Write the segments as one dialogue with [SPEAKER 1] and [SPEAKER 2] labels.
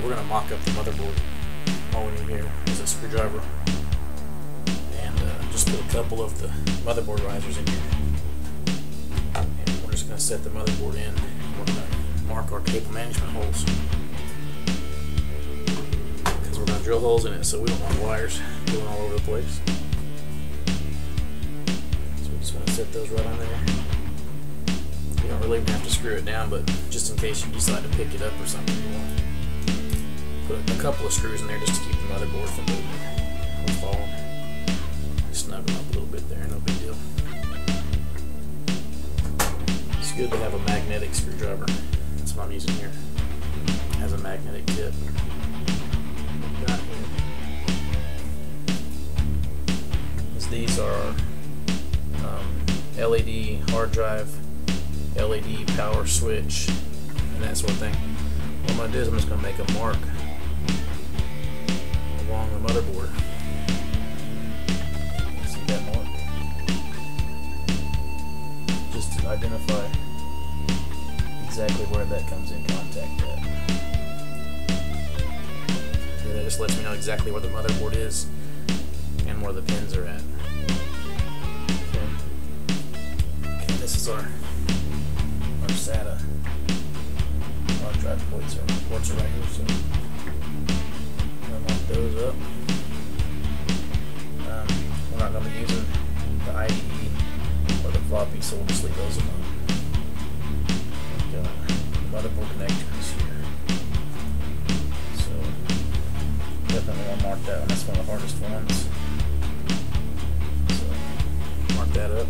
[SPEAKER 1] we're going to mock up the motherboard. All we need here is a screwdriver and just put a couple of the motherboard risers in here. And we're just going to set the motherboard in. We're going to mark our cable management holes because we're going to drill holes in it, so we don't want wires going all over the place. So we just want to set those right on there. You don't really even have to screw it down, but just in case you decide to pick it up or something, you want to put a couple of screws in there just to keep the motherboard from moving or falling. Snug them up a little bit there, no big deal. It's good to have a magnetic screwdriver. That's what I'm using here. It has a magnetic tip. Got here. These are LED hard drive, LED power switch, and that sort of thing. What I'm going to do is I'm just going to make a mark along the motherboard. See that mark? Just to identify exactly where that comes in contact at. Okay, that just lets me know exactly where the motherboard is and where the pins are at. Okay, this is our SATA hard drive ports are right here, so I'm going to lock those up. We're not going to be using the IDE or the floppy, so we'll just leave those alone. We've got motherboard connectors here, so definitely want to mark that one. That's one of the hardest ones, so mark that up.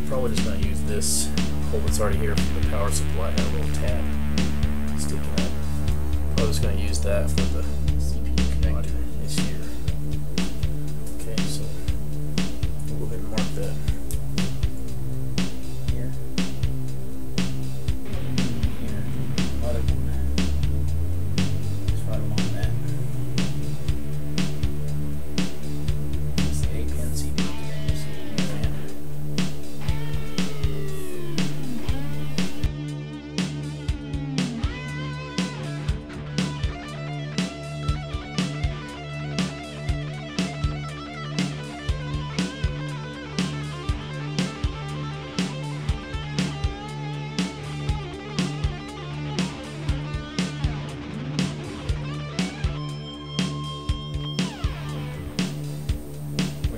[SPEAKER 1] Probably just going to use this hole that's already here from the power supply. Have a little tab sticking up. Probably just going to use that for the CPU connector. It's here. Okay, so we'll go ahead and mark that here. Here. Motherboard. Just right along that. It's the 8-pin CPU.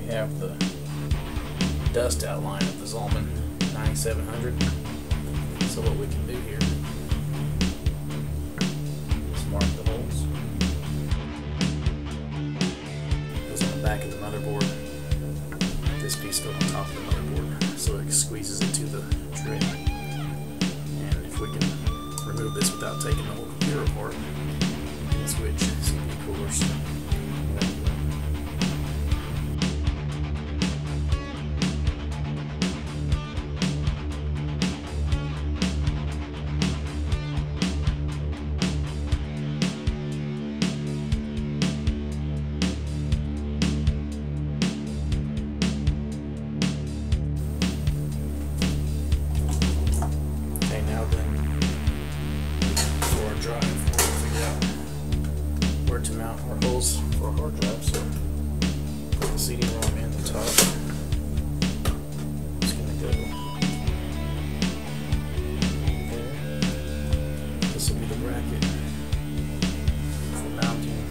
[SPEAKER 1] Have the dust outline of the Zalman 9700. So what we can do here is mark the holes. Goes on the back of the motherboard. This piece goes on top of the motherboard, so it squeezes into the tray. And if we can remove this without taking the whole computer apart, we can switch CPU coolers. To mount our holes for a hard drive, so put the CD-ROM in the top. It's going to go there. This will be the bracket for mounting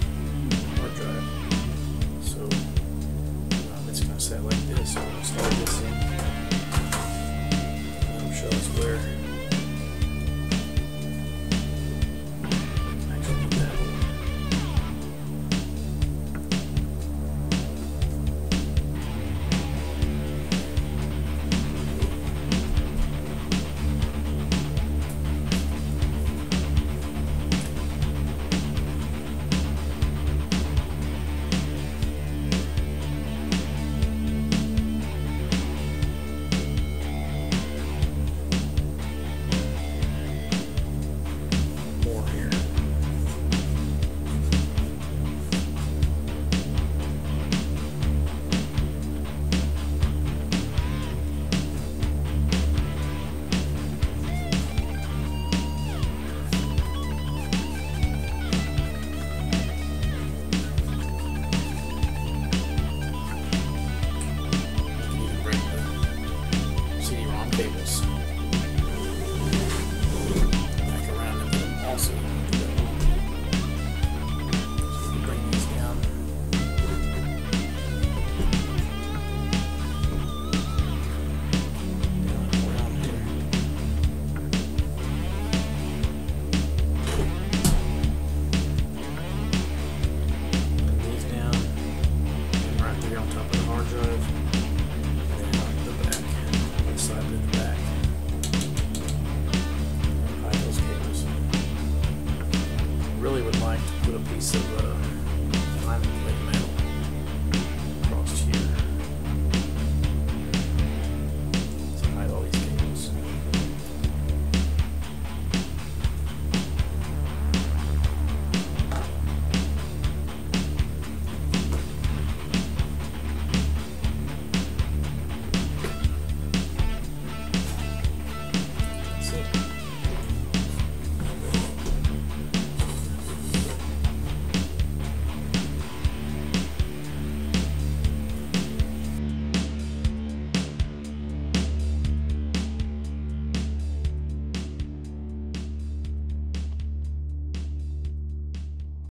[SPEAKER 1] hard drive. So it's going to set like this. So we'll start this in. Let me show us where.